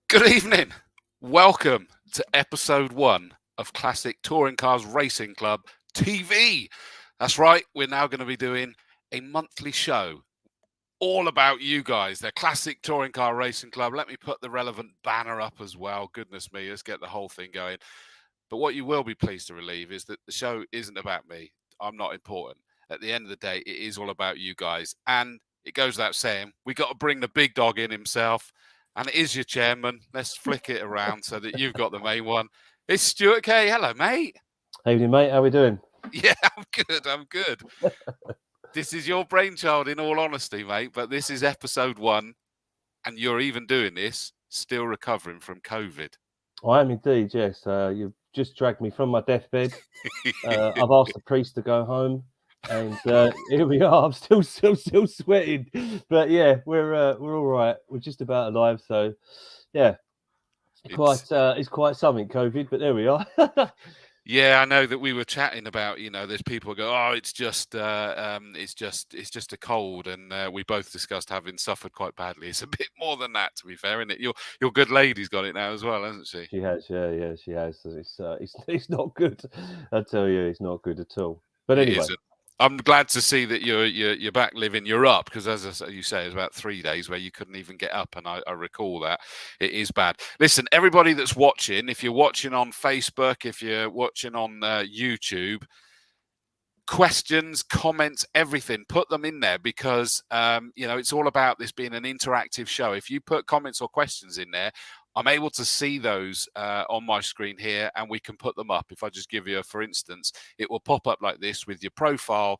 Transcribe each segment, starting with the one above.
Good evening. Welcome to episode 1 of Classic Touring Cars Racing Club TV. That's right, we're now going to be doing a monthly show all about you guys, the Classic Touring Car Racing Club. Let me put the relevant banner up as well. Goodness me, let's get the whole thing going. But what you will be pleased to relieve is that the show isn't about me. I'm not important. At the end of the day, it is all about you guys. And it goes without saying, we got to bring the big dog in himself. And it is your chairman. Let's flick it around so that you've got the main one. It's Stuart Caie. Hello, mate. Evening, mate. How we doing? Yeah, I'm good. This is your brainchild, in all honesty, mate. But this is episode 1. And you're even doing this, still recovering from COVID. I am indeed, yes. You've just dragged me from my deathbed. I've asked the priest to go home. And here we are. I'm still sweating. But yeah, we're all right. We're just about alive. So yeah. It's quite something, COVID, but there we are. Yeah, I know that we were chatting about, there's people who go, oh, it's just a cold, and we both discussed having suffered quite badly. It's a bit more than that, to be fair, isn't it? Your good lady's got it now as well, hasn't she? She has, yeah, she has. It's not good. I tell you, it's not good at all. But anyway. I'm glad to see that you're back living. You're up, because as you say, it's about 3 days where you couldn't even get up, and I recall that. It is bad. Listen, everybody that's watching, if you're watching on Facebook, if you're watching on YouTube, questions, comments, everything, put them in there, because it's all about this being an interactive show. If you put comments or questions in there, I'm able to see those on my screen here, and we can put them up. If I just give you for instance, it will pop up like this with your profile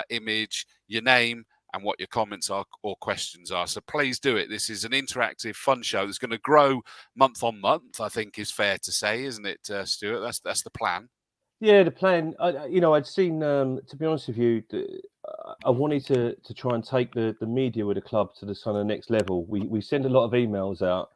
image, your name, and what your comments are or questions are. So please do it. This is an interactive, fun show that's going to grow month on month, I think is fair to say, isn't it, Stuart? That's the plan. Yeah, the plan. I'd seen. To be honest with you, I wanted to try and take the media with the club to the kind of next level. We send a lot of emails out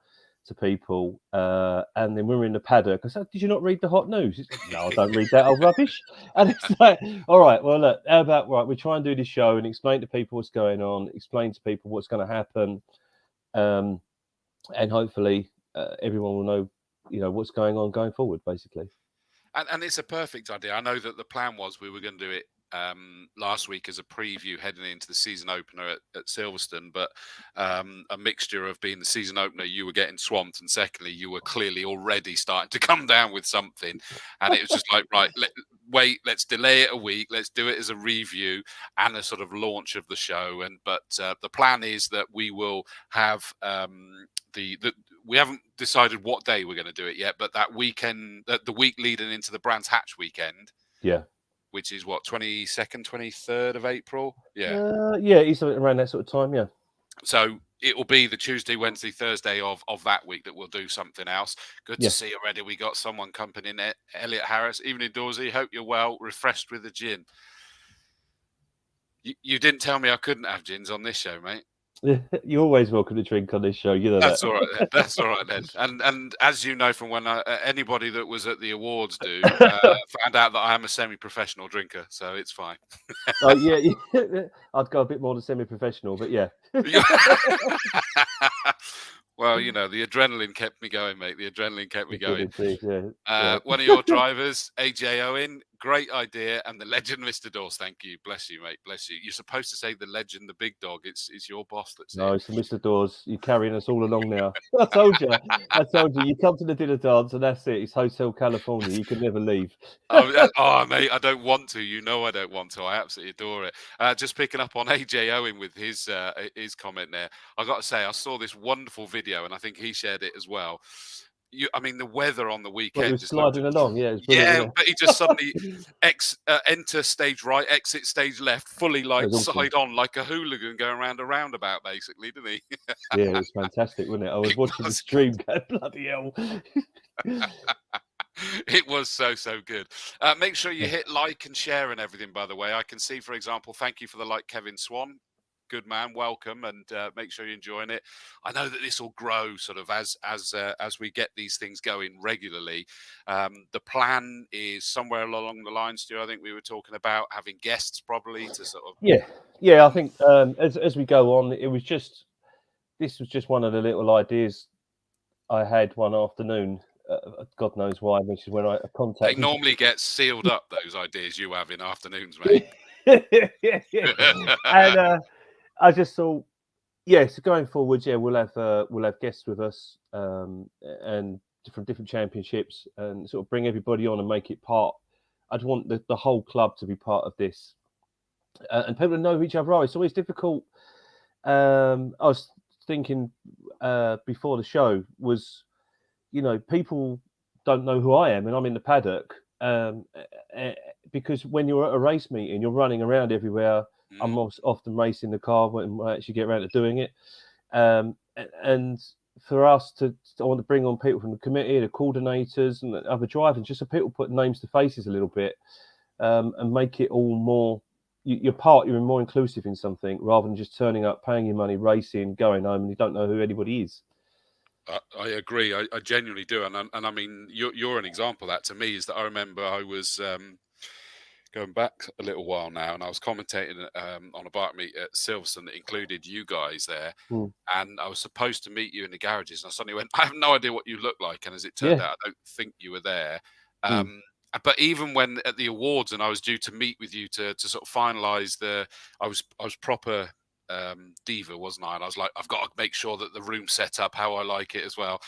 to people, and then when we're in the paddock, I said, "Did you not read the hot news?" It's like, no, I don't read that old rubbish. And it's like, all right, well, look, how about we try and do this show and explain to people what's going on, explain to people what's going to happen, and hopefully everyone will know, what's going on going forward, basically. And it's a perfect idea. I know that the plan was we were going to do it last week as a preview heading into the season opener at Silverstone, but a mixture of being the season opener, you were getting swamped, and secondly, you were clearly already starting to come down with something, and it was just like, right, let's delay it a week, let's do it as a review and a sort of launch of the show. But the plan is that we will have we haven't decided what day we're going to do it yet, but that weekend, the week leading into the Brands Hatch weekend, which is what, 22nd, 23rd of April? It's around that sort of time, yeah. So it will be the Tuesday, Wednesday, Thursday of that week that we'll do something else. Good to see already. We got someone coming in, Elliot Harris. Evening, Dawesy. Hope you're well, refreshed with the gin. You didn't tell me I couldn't have gins on this show, mate. You're always welcome to drink on this show. You know that's all right. Then. That's all right then. And as you know from when anybody that was at the awards found out that I am a semi-professional drinker, so it's fine. Yeah, I'd go a bit more than semi-professional, but yeah. Well, the adrenaline kept me going, mate. The adrenaline kept me going. Yeah. One of your drivers, AJ Owen, great idea, and the legend, Mr. Dawes. Thank you. Bless you, mate. Bless you. You're supposed to say the legend, the big dog. It's your boss that's No, it's Mr. Dawes. You're carrying us all along now. I told you. You come to the dinner dance, and that's it. It's Hotel California. You can never leave. Oh, mate, I don't want to. I don't want to. I absolutely adore it. Just picking up on AJ Owen with his comment there. I got to say, I saw this wonderful video, and I think he shared it as well. The weather on the weekend. Well, it was sliding along, but he just suddenly enter stage right, exit stage left, fully side on like a hooligan going around a roundabout, basically, didn't he? Yeah, it was fantastic, wasn't it? I was watching the stream go, bloody hell. It was so good. Make sure you hit like and share and everything, by the way. I can see, for example, thank you for the like, Kevin Swan. Good man, welcome, and make sure you're enjoying it. I know that this will grow sort of as we get these things going regularly. The plan is somewhere along the lines, Stu, I think we were talking about having guests probably to sort of... Yeah. I think as we go on, this was just one of the little ideas I had one afternoon. God knows why, which is when I They contacted. normally get sealed up, those ideas you have in afternoons, mate. And I just thought, so going forward, we'll have guests with us, and from different championships, and sort of bring everybody on and make it part. I'd want the whole club to be part of this, and people to know who each other are. It's always difficult. I was thinking before the show was, people don't know who I am, and I'm in the paddock, because when you're at a race meeting, you're running around everywhere. I'm often racing the car when I actually get around to doing it. And for us I want to bring on people from the committee, the coordinators, and the other drivers, just so people put names to faces a little bit, and make it all more. You're more inclusive in something rather than just turning up, paying your money, racing, going home, and you don't know who anybody is. I agree. I genuinely do, and I mean, you're an example of that to me. Is that I remember I was going back a little while now, and I was commentating on a bike meet at Silverstone that included you guys there, and I was supposed to meet you in the garages, and I suddenly went, I have no idea what you look like, and as it turned out, I don't think you were there. But even when at the awards, and I was due to meet with you to sort of finalise I was proper diva, wasn't I? And I was like, I've got to make sure that the room's set up how I like it as well.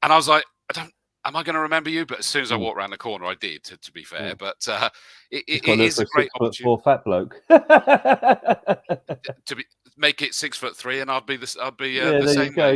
And I was like, am I going to remember you? But as soon as I walked around the corner, I did, to be fair. But it is a great opportunity. 6'4" fat bloke. To make it 6'3", and I'd be the there same you go,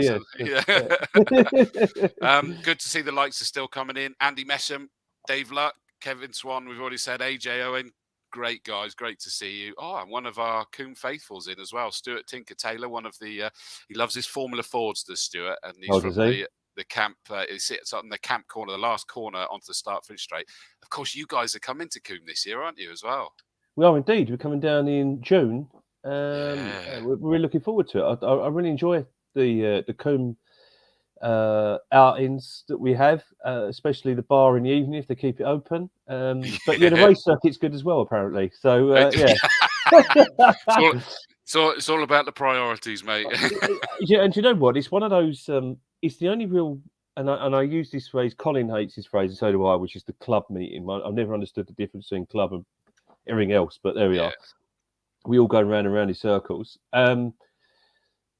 way. Good to see the likes are still coming in. Andy Mesham, Dave Luck, Kevin Swan. We've already said AJ Owen. Great guys, great to see you. Oh, and one of our Coombe faithfuls in as well, Stuart Caie, one of the. He loves his Formula Fords, does Stuart, and he's from the camp. He sits on the camp corner, the last corner onto the start-finish straight. Of course, you guys are coming to Coombe this year, aren't you, as well? We are indeed. We're coming down in June. We're looking forward to it. I really enjoy the Coombe outings that we have, especially the bar in the evening if they keep it open. But the race circuit's good as well, apparently. So it's all about the priorities, mate. And you know what? It's one of those. It's the only real, and I use this phrase. Colin hates this phrase, and so do I, which is the club meeting. I've never understood the difference between club and everything else, but there we are. We all go round and round in circles. And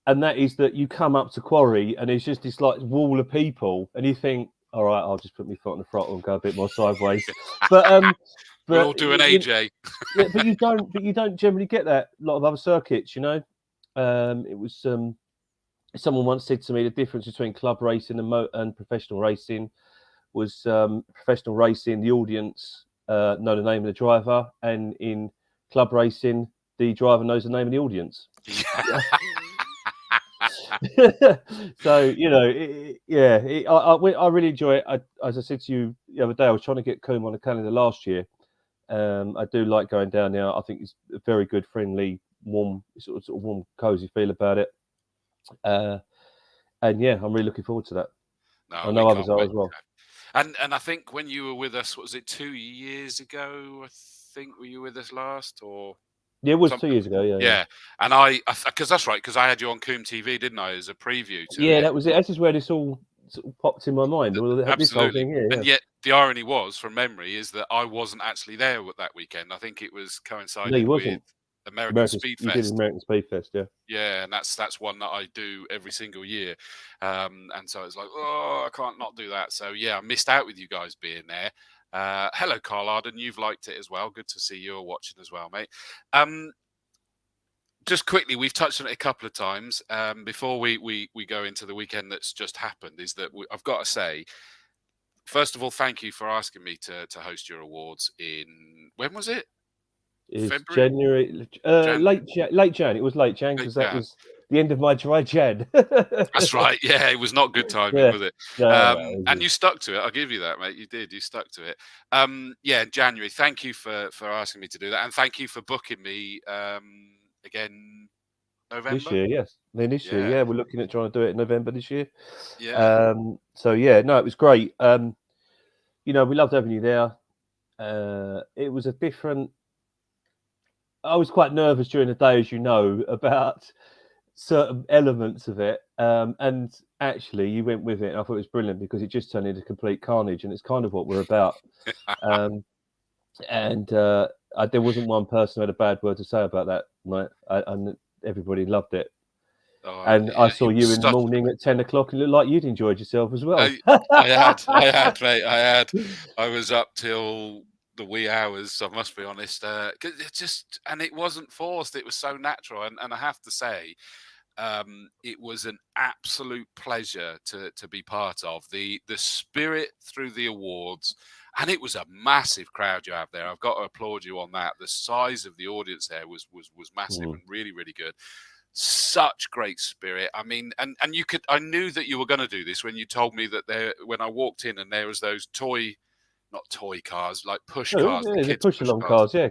that is that you come up to Quarry and it's just this like wall of people, and you think, all right, I'll just put my foot on the throttle and go a bit more sideways. But we'll all do an AJ. But you don't generally get that a lot of other circuits, you know. It was someone once said to me the difference between club racing and professional racing was professional racing, the audience know the name of the driver, and in club racing, the driver knows the name of the audience. So I really enjoy it. As I said to you the other day, I was trying to get Coombe on the calendar last year. I do like going down there. I think it's a very good, friendly, warm, sort of warm, cozy feel about it. And I'm really looking forward to that. I know others are as well. And I think when you were with us, what was it, 2 years ago? I think were you with us last, or? Yeah, it was 2 years ago. Yeah. And because that's right, because I had you on Coombe TV, didn't I, as a preview to it. That was it. That's just where this all sort of popped in my mind. Absolutely. This whole thing here, And yet the irony was, from memory, is that I wasn't actually there that weekend. I think it was coincided with American Speed Fest. You did American Speed Fest, yeah. Yeah, and that's one that I do every single year. And so it's like, I can't not do that. So yeah, I missed out with you guys being there. Hello, Carl Arden. You've liked it as well. Good to see you're watching as well, mate. Just quickly, we've touched on it a couple of times before we go into the weekend that's just happened, is that I've got to say, first of all, thank you for asking me to host your awards when was it? It's February? Late Jan. It was late Jan because that was the end of my dry Jan. That's right. Yeah, it was not good timing, was it? No, and you stuck to it. I'll give you that, mate. You did. You stuck to it. January. Thank you for asking me to do that, and thank you for booking me again. November this year, yes. Then this year, we're looking at trying to do it in November this year. Yeah. It was great. We loved having you there. It was a different. I was quite nervous during the day, as you know, about certain elements of it. And actually, you went with it, and I thought it was brilliant because it just turned into complete carnage, and it's kind of what we're about. And there wasn't one person who had a bad word to say about that night, and everybody loved it. And I saw you in the morning at 10 o'clock, and it looked like you'd enjoyed yourself as well. I had, mate. I was up till the wee hours. I must be honest. And it wasn't forced. It was so natural. And I have to say, it was an absolute pleasure to be part of the spirit through the awards. And it was a massive crowd you have there. I've got to applaud you on that. The size of the audience there was massive and really, really good. Such great spirit. I mean, and you could, I knew that you were going to do this when you told me that when I walked in and there was those not toy cars, like push cars, the kids push along cars, yeah.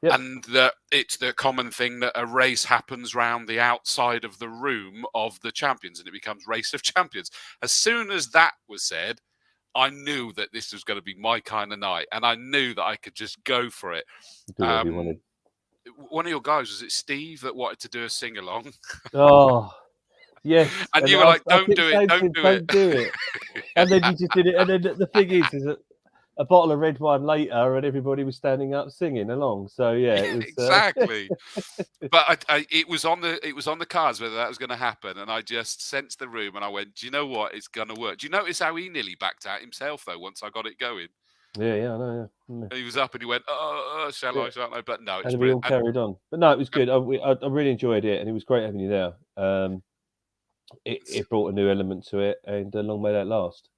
Yep. And that it's the common thing that a race happens round the outside of the room of the champions and it becomes Race of Champions. As soon as that was said, I knew that this was going to be my kind of night, and I knew that I could just go for it. Do whatever you wanted. One of your guys, was it Steve, that wanted to do a sing along? Oh, yes. And you were like, "Don't do it, don't do it." And then you just did it. And then the thing is that a bottle of red wine later, and everybody was standing up singing along. So yeah, it was, exactly. But it was on the cards whether that was going to happen, and I just sensed the room, and I went, "Do you know what? It's going to work." Do you notice how he nearly backed out himself though once I got it going? Yeah, I know. Yeah. He was up and he went, shall I? But no, it's and we all carried on. But no, it was good. I really enjoyed it, and it was great having you there. It brought a new element to it, and long may that last.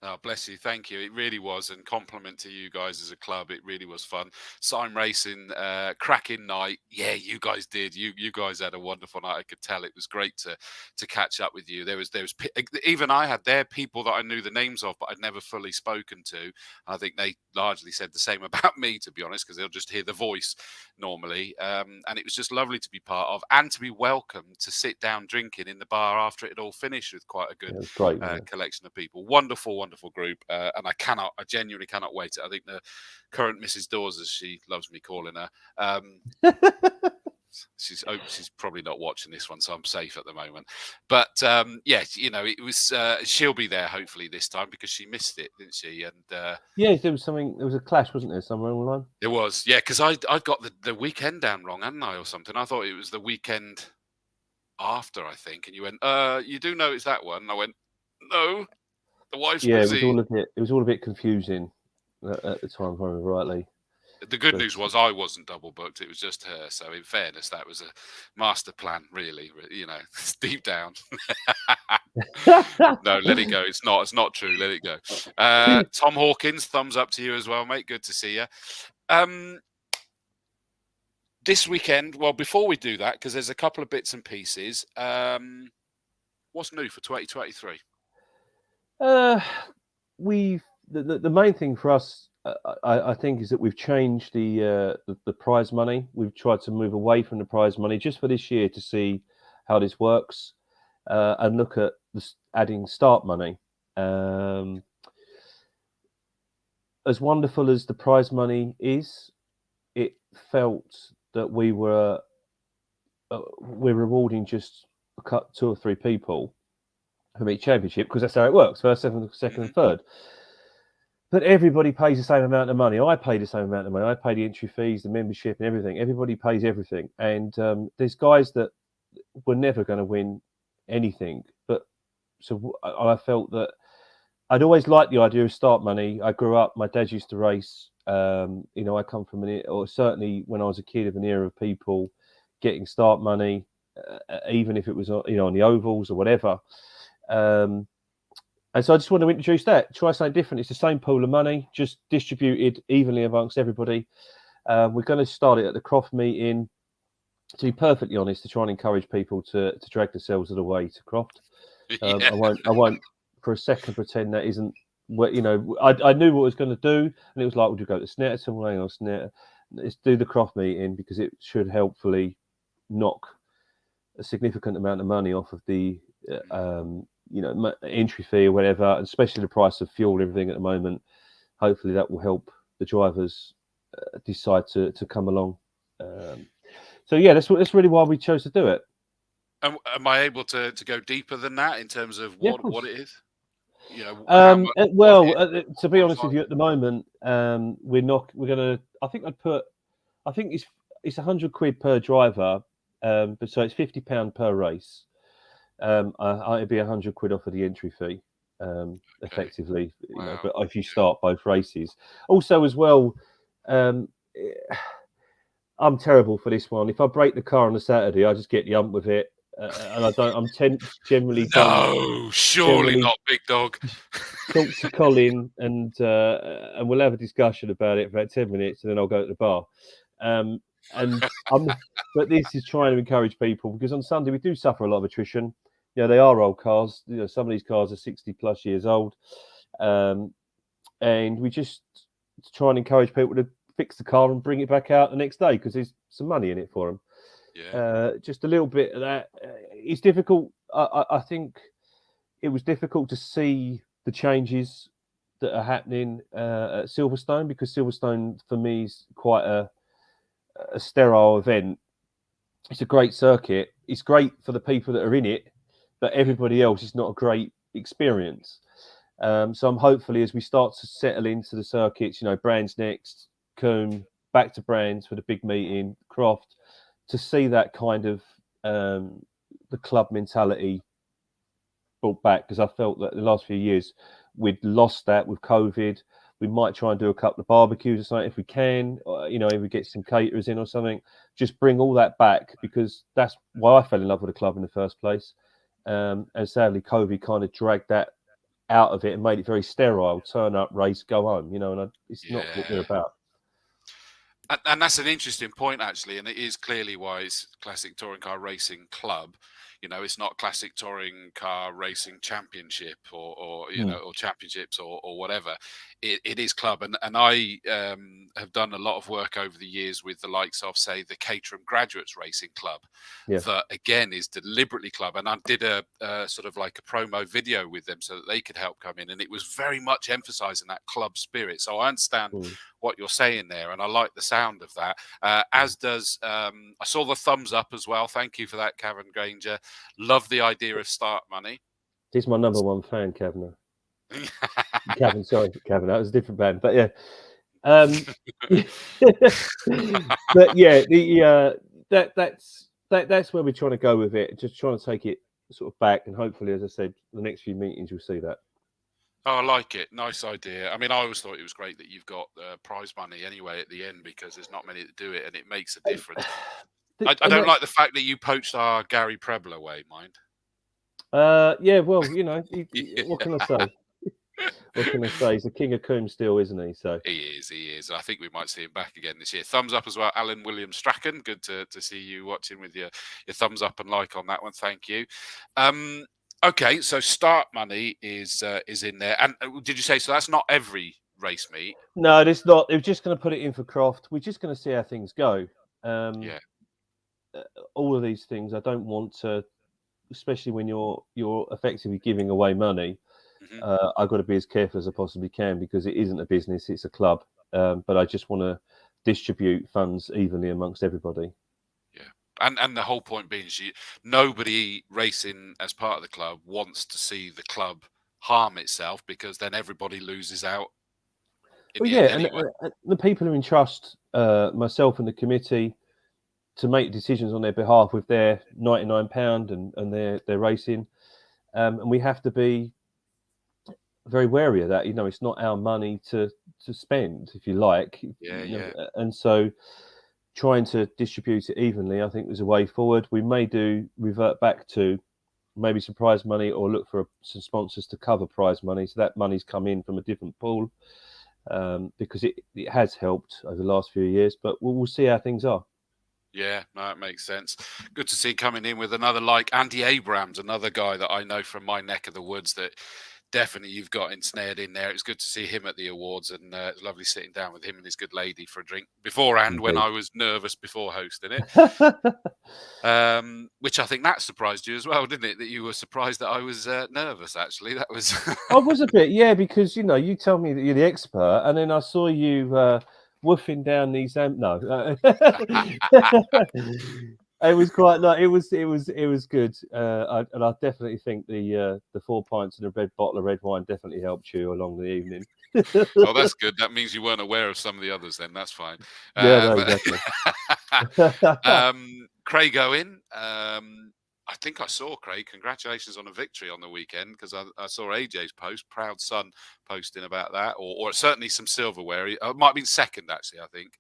Oh, bless you. Thank you. It really was. And compliment to you guys as a club. It really was fun. Sign racing, cracking night. Yeah, you guys did. You guys had a wonderful night. I could tell. It was great to catch up with you. There was even I had there people that I knew the names of, but I'd never fully spoken to. I think they largely said the same about me, to be honest, because they'll just hear the voice normally. And it was just lovely to be part of and to be welcomed to sit down drinking in the bar after it had all finished with quite a good collection of people. Wonderful group, and I genuinely cannot wait. I think the current Mrs. Dawes, as she loves me calling her, she's probably not watching this one, so I'm safe at the moment. But yeah, it was. She'll be there hopefully this time because she missed it, didn't she? And yeah, there was a clash, wasn't there, somewhere along the line? There was, yeah, because I got the weekend down wrong, hadn't I, or something? I thought it was the weekend after, I think, and you went, you do know it's that one? And I went, no. The wife's busy. It was all a bit confusing at the time, if I remember rightly. The good news was I wasn't double booked; it was just her. So, in fairness, that was a master plan, really. Deep down. No, let it go. It's not true. Let it go. Tom Hawkins, thumbs up to you as well, mate. Good to see you. This weekend, well, before we do that, because there's a couple of bits and pieces. What's new for 2023? The main thing for us, I think, is that we've changed the prize money. We've tried to move away from the prize money just for this year to see how this works, and look at adding start money. As wonderful as the prize money is, it felt that we're rewarding just two or three people from each championship, because that's how it works: first, second, and third. But everybody pays the same amount of money. I pay the same amount of money. I pay the entry fees, the membership, and everything. Everybody pays everything. And there's guys that were never going to win anything. But so I felt that I'd always liked the idea of start money. I grew up. My dad used to race. I come from or certainly when I was a kid, of an era of people getting start money, even if it was on the ovals or whatever. And so I just want to introduce that. Try something different. It's the same pool of money, just distributed evenly amongst everybody. We're going to start it at the Croft meeting. To be perfectly honest, to try and encourage people to drag themselves the way to Croft. I won't for a second pretend that isn't what I knew what I was going to do, and it was like, would you go to Snetterton? Well, hang on, Snetterton. Let's do the Croft meeting because it should helpfully knock a significant amount of money off of the entry fee or whatever, and especially the price of fuel, everything at the moment. Hopefully that will help the drivers decide to come along. So yeah, that's really why we chose to do it. Am I able to go deeper than that in terms of Yeah, of what course. it is? You know, how much? Well, to be honest with qualifying? you, at the moment, we're not. We're gonna. I think I'd put. I think it's £100 per driver, but so it's £50 per race. It'd be £100 off of the entry fee, Okay. effectively. You know, Wow. but if you start both races, also as well, um, I'm terrible for this one. If I break the car on a Saturday, I just get the ump with it, and I don't. Generally don't No, surely generally not, big dog. talk to Colin, and we'll have a discussion about it for about 10 minutes, and then I'll go to the bar. And but this is trying to encourage people, because on Sunday we do suffer a lot of attrition. You know, they are old cars. You know, some of these cars are 60+ years old, and we just try and encourage people to fix the car and bring it back out the next day, because there's some money in it for them. Yeah. Just a little bit of that. It's difficult. I think it was difficult to see the changes that are happening at Silverstone, because Silverstone for me is quite a sterile event. It's a great circuit. It's great for the people that are in it, but everybody else is not a great experience. So I'm hopefully, as we start to settle into the circuits, you know, Brands next, Combe, back to Brands for the big meeting, Croft, to see that kind of the club mentality brought back, because I felt that the last few years we'd lost that with COVID. We might try and do a couple of barbecues or something if we can, or, you know, if we get some caterers in or something. Just bring all that back, because that's why I fell in love with the club in the first place. And sadly, COVID kind of dragged that out of it and made it very sterile. Turn up, race, go home. You know, and it's not what we're Yeah. about. And that's an interesting point, actually, and it is clearly why it's Classic Touring Car Racing Club. You know, it's not Classic Touring Car Racing Championship or you know, or championships or whatever. It is club, and I have done a lot of work over the years with the likes of, say, the Caterham Graduates Racing Club, Yeah. that again is deliberately club. And I did a sort of like a promo video with them so that they could help come in, and it was very much emphasising that club spirit. So I understand what you're saying there, and I like the sound of that. As does I saw the thumbs up as well. Thank you for that, Kevin Granger. Love the idea of start money. He's my number one fan, Kevin. Sorry, Kevin. That was a different band, but yeah. But yeah, that's where we're trying to go with it. Just trying to take it sort of back, and hopefully, as I said, the next few meetings you'll see that. Oh, I like it. Nice idea. I mean, I always thought it was great that you've got prize money anyway at the end, because there's not many that do it, and it makes a difference. I don't like the fact that you poached our Gary Preble away, mind. Yeah, well, you know, what can I say? What can I say? He's the king of Combe still, isn't he? So he is. I think we might see him back again this year. Thumbs up as well, Alan William Strachan. Good to see you watching with your thumbs up and like on that one. Thank you. Okay, so start money is in there, and did you say so? That's not every race meet. No, it's not. They're just going to put it in for Croft. We're just going to see how things go. Yeah. All of these things, I don't want to, especially when you're effectively giving away money. I've got to be as careful as I possibly can, because it isn't a business; it's a club. But I just want to distribute funds evenly amongst everybody. And the whole point being, nobody racing as part of the club wants to see the club harm itself, because then everybody loses out. And the people who entrust myself and the committee to make decisions on their behalf with their £99 and their racing, and we have to be very wary of that. You know, it's not our money to spend, if you like. And so trying to distribute it evenly, I think, was a way forward. We may revert back to maybe some prize money, or look for some sponsors to cover prize money, so that money's come in from a different pool, because it has helped over the last few years. But we'll see how things are. Yeah, no, that makes sense. Good to see coming in with another like Andy Abrams, another guy that I know from my neck of the woods that definitely you've got ensnared in there. It was good to see him at the awards, and it was lovely sitting down with him and his good lady for a drink beforehand. Indeed. When I was nervous before hosting it. Which I think that surprised you as well, didn't it? That you were surprised that I was nervous, actually. That was... I was a bit, yeah, because, you know, you tell me that you're the expert, and then I saw you woofing down these... No. It was quite like it was good, and I definitely think the 4 pints and a red bottle of red wine definitely helped you along the evening. Oh, that's good. That means you weren't aware of some of the others. Then that's fine. Yeah, no, exactly. Craig Owen. I think I saw Craig. Congratulations on a victory on the weekend, because I saw AJ's post, proud son, posting about that, or certainly some silverware. It might have been second, actually, I think.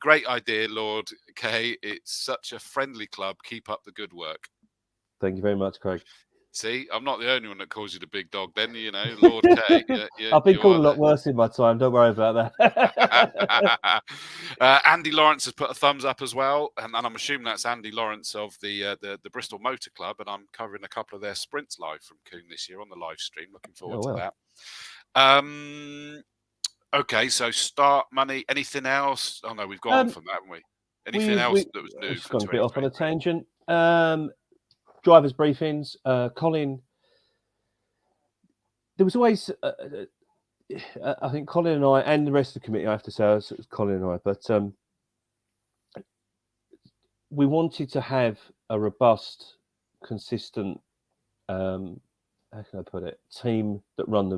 Great idea, Lord Caie. It's such a friendly club. Keep up the good work. Thank you very much, Craig. See, I'm not the only one that calls you the big dog. Then, Lord Caie. I've been called a lot worse in my time. Don't worry about that. Andy Lawrence has put a thumbs up as well, and I'm assuming that's Andy Lawrence of the Bristol Motor Club, and I'm covering a couple of their sprints live from Coombe this year on the live stream. Looking forward to that. Okay, so start money. Anything else? Oh no, we've gone on from that, haven't we? Anything else that was new? Just gone a bit off on a tangent. Drivers' briefings. Colin. There was always, I think, Colin and I, and the rest of the committee. I have to say, it was Colin and I, but we wanted to have a robust, consistent. How can I put it? Team that run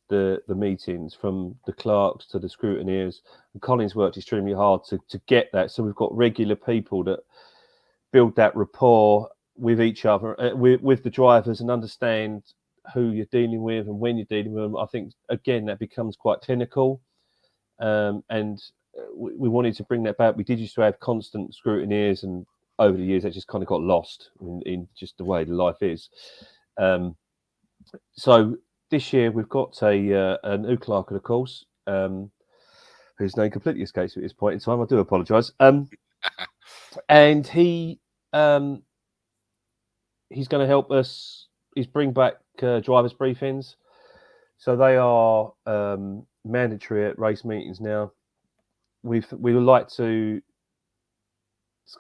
the meetings, from the clerks to the scrutineers, and Colin's worked extremely hard to get that. So we've got regular people that build that rapport with each other, with the drivers, and understand who you're dealing with and when you're dealing with them. I think again that becomes quite clinical, and we wanted to bring that back. We did used to have constant scrutineers, and over the years that just kind of got lost in just the way the life is. So this year we've got a new clerk of the course, whose name completely escapes me at this point in time. I do apologise. And he's going to help us. He's bring back drivers' briefings, so they are mandatory at race meetings now. We would like to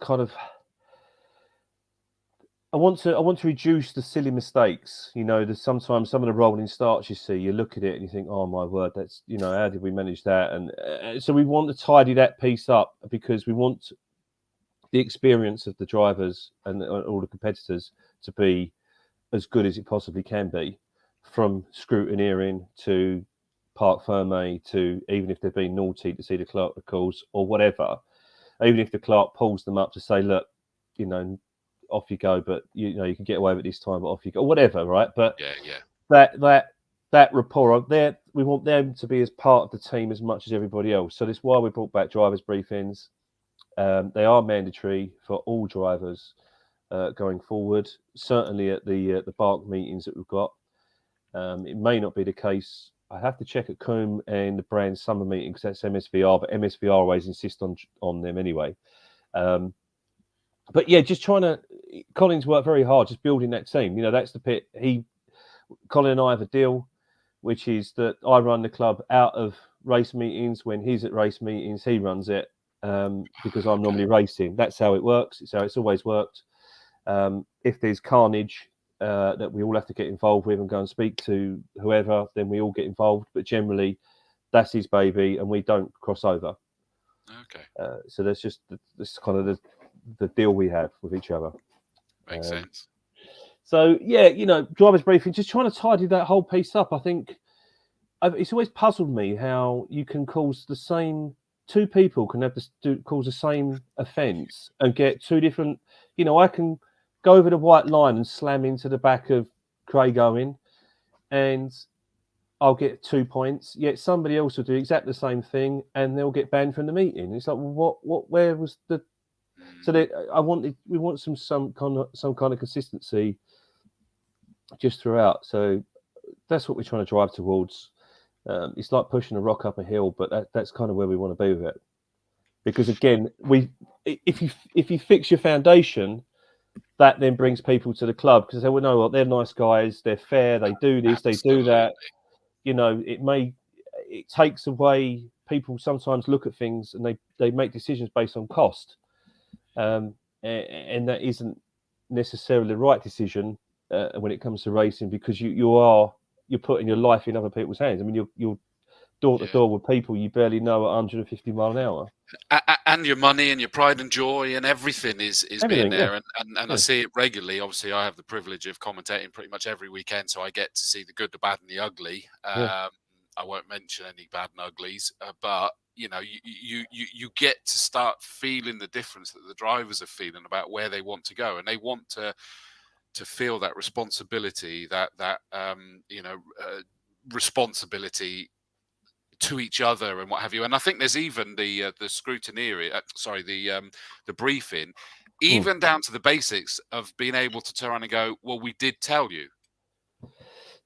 kind of. I want to reduce the silly mistakes. There's sometimes some of the rolling starts you see. You look at it and you think, "Oh my word, that's how did we manage that?" And so we want to tidy that piece up, because we want the experience of the drivers and all the competitors to be as good as it possibly can be, from scrutineering to parc ferme to, even if they've been naughty, to see the clerk of course or whatever. Even if the clerk pulls them up to say, "Look, off you go, but you can get away with it this time, but off you go," or whatever, right? But that rapport there, we want them to be as part of the team as much as everybody else. So that's why we brought back drivers' briefings. They are mandatory for all drivers going forward. Certainly at the BARC meetings that we've got. It may not be the case. I have to check at Coombe and the brand summer meeting, because that's MSVR, but MSVR always insist on them anyway. But yeah, just trying to. Colin's worked very hard just building that team. That's the bit. Colin and I have a deal, which is that I run the club out of race meetings. When he's at race meetings, he runs it, because I'm normally racing. That's how it works. It's how it's always worked. If there's carnage that we all have to get involved with and go and speak to whoever, then we all get involved. But generally, that's his baby, and we don't cross over. Okay. So that's just this kind of the deal we have with each other. Makes sense. So yeah, drivers' briefing, just trying to tidy that whole piece up. I think it's always puzzled me how you can cause the same. Two people can cause the same offence and get two different. I can go over the white line and slam into the back of Craig Owen, and I'll get 2 points. Yet somebody else will do exactly the same thing, and they'll get banned from the meeting. It's like, well, where was the? So we want some kind of consistency just throughout. So that's what we're trying to drive towards. It's like pushing a rock up a hill, but that's kind of where we want to be with it. Because again, if you fix your foundation, that then brings people to the club, because they say, "Well, no, they're nice guys, they're fair, they do this, they do that." It takes away. People sometimes look at things and they make decisions based on cost, and that isn't necessarily the right decision when it comes to racing, because you're putting your life in other people's hands. I mean, you're door to door with people you barely know at 150 mile an hour. And your money and your pride and joy and everything is being there. And I see it regularly. Obviously, I have the privilege of commentating pretty much every weekend, so I get to see the good, the bad, and the ugly. I won't mention any bad and uglies, but you know, you get to start feeling the difference that the drivers are feeling about where they want to go, and they want to feel that responsibility, that responsibility to each other and what have you. And I think there's even the scrutineering, the briefing, even down to the basics of being able to turn around and go, well, we did tell you.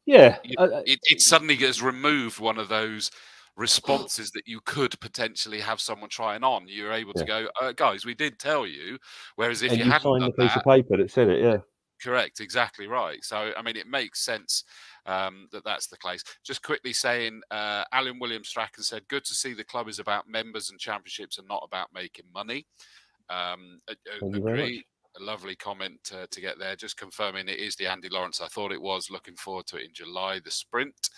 Yeah. It suddenly gets removed one of those responses that you could potentially have someone trying on. You're able to go, guys, we did tell you. Whereas if you hadn't signed done the piece of paper that said it, correct, exactly right. So, I mean, it makes sense that's the case. Just quickly saying, Alan William Strachan said, good to see the club is about members and championships and not about making money. Thank you very much. A lovely comment to get there. Just confirming it is the Andy Lawrence I thought it was. Looking forward to it in July, the sprint.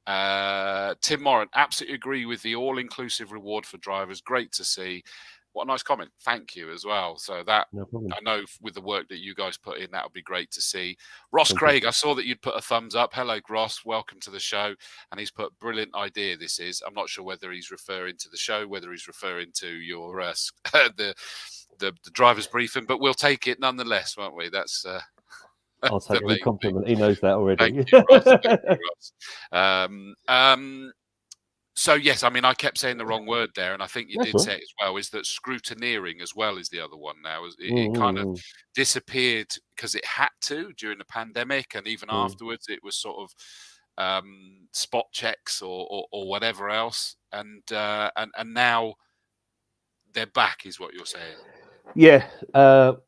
Tim Moran, absolutely agree with the all-inclusive reward for drivers. Great to see. What a nice comment. Thank you as well. So that, I know with the work that you guys put in, that would be great to see. Ross Craig, I saw that you'd put a thumbs up. Hello, Ross. Welcome to the show. And he's put, brilliant idea this is. I'm not sure whether he's referring to the show, whether he's referring to your the driver's briefing, but we'll take it nonetheless, won't we? That's I'll take every compliment. He knows that already. Thank you, Ross. Thank you, Ross. So, yes, I mean, I kept saying the wrong word there, and I think you did say it as well, is that scrutineering as well is the other one now. It kind of disappeared because it had to during the pandemic, and even afterwards it was sort of spot checks or whatever else. And now they're back, is what you're saying. Yeah,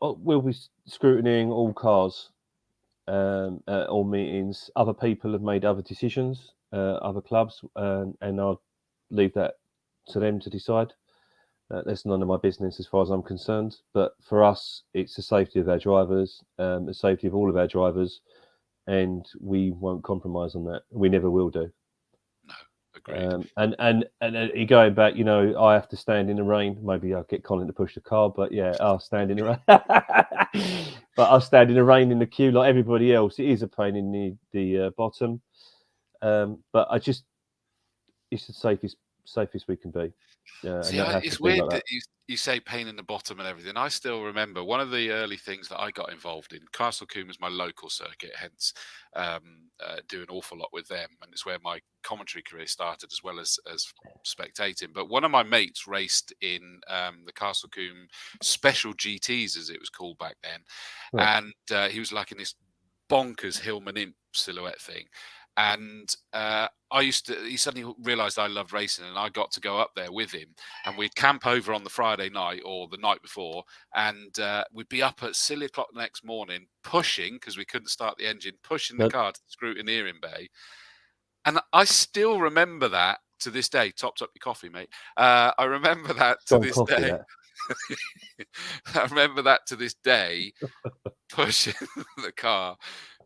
we'll be scrutinying all cars at all meetings. Other people have made other decisions, other clubs, and I'll leave that to them to decide. That's none of my business as far as I'm concerned. But for us, it's the safety of our drivers, the safety of all of our drivers, and we won't compromise on that. We never will do. Agreed. And going back, you know, I have to stand in the rain. Maybe I'll get Colin to push the car, but yeah, I'll stand in the rain. But I'll stand in the rain in the queue like everybody else. It is a pain in the bottom, but it's the safest we can be. See, it's weird that you say pain in the bottom and everything. I still remember one of the early things that I got involved in. Castle Combe was my local circuit, hence do an awful lot with them, and it's where my commentary career started as well as spectating. But one of my mates raced in the Castle Combe Special GTs, as it was called back then, and he was like in this bonkers Hillman Imp silhouette thing. And he suddenly realised I loved racing, and I got to go up there with him, and we'd camp over on the Friday night or the night before, and we'd be up at silly o'clock the next morning, pushing, because we couldn't start the engine, pushing the car to the scrutineering bay. And I still remember that to this day. Topped up your coffee, mate. I remember that to this day. I remember that to this day, pushing the car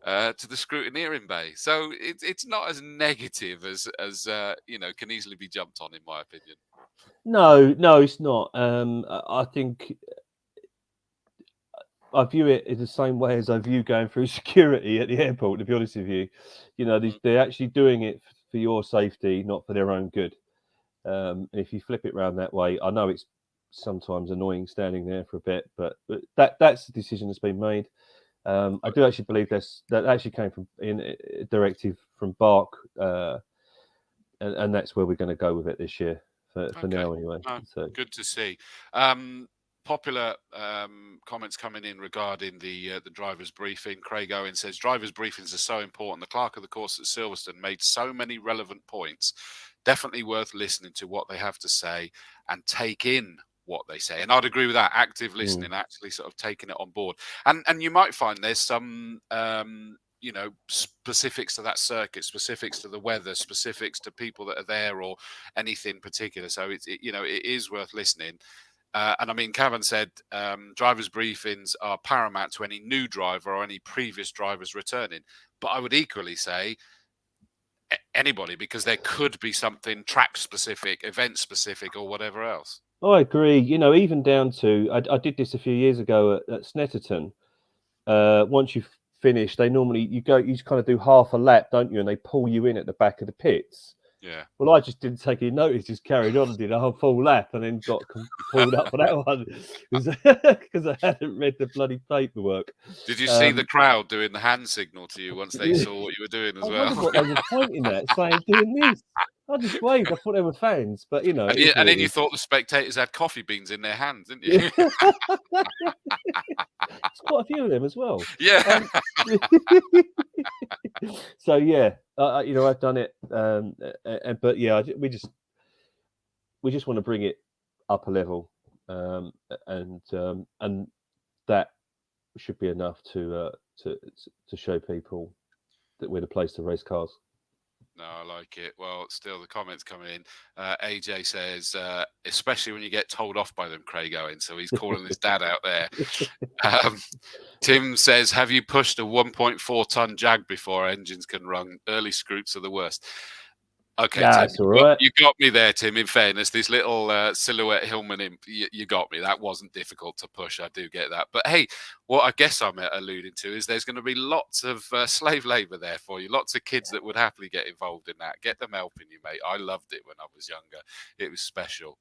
to the scrutineering bay. So it's not as negative as can easily be jumped on, in my opinion. No, it's not. I think I view it in the same way as I view going through security at the airport, to be honest with you. You know, they're actually doing it for your safety, not for their own good. If you flip it around that way, I know it's sometimes annoying standing there for a bit, but that's the decision that's been made. I do actually believe that actually came from a directive from Bark, and that's where we're going to go with it this year for now anyway. So good to see. Popular comments coming in regarding the driver's briefing. Craig Owen says drivers' briefings are so important. The clerk of the course at Silverstone made so many relevant points. Definitely worth listening to what they have to say and take in what they say. And I'd agree with that. Active listening, actually sort of taking it on board. And you might find there's some specifics to that circuit, specifics to the weather, specifics to people that are there, or anything particular. So it is worth listening. And I mean, Cavan said drivers' briefings are paramount to any new driver or any previous drivers returning. But I would equally say anybody, because there could be something track specific, event specific, or whatever else. I agree. You know, even down to I did this a few years ago at Snetterton. Once you've finished, they normally you just kind of do half a lap, don't you? And they pull you in at the back of the pits. Yeah. Well, I just didn't take any notice, just carried on and did a whole full lap, and then got pulled up for that one because I hadn't read the bloody paperwork. Did you see the crowd doing the hand signal to you once they saw what you were doing as I well? wondered what they were pointing at, saying doing this. I just waved. I thought they were fans, but you know. And then you thought the spectators had coffee beans in their hands, didn't you? It's quite a few of them as well. Yeah. So yeah, you know, I've done it, but yeah, we just want to bring it up a level, and that should be enough to show people that we're the place to race cars. No, I like it. Well, still the comments coming in. AJ says, especially when you get told off by them, Craig Owen. So he's calling his dad out there. Tim says, have you pushed a 1.4 ton Jag before? Engines can run. Early scoops are the worst. Okay, Tim, all right. You got me there, Tim. In fairness, this little silhouette Hillman imp, you got me. That wasn't difficult to push. I do get that. But hey, what I guess I'm alluding to is there's going to be lots of slave labour there for you. Lots of kids that would happily get involved in that. Get them helping you, mate. I loved it when I was younger. It was special.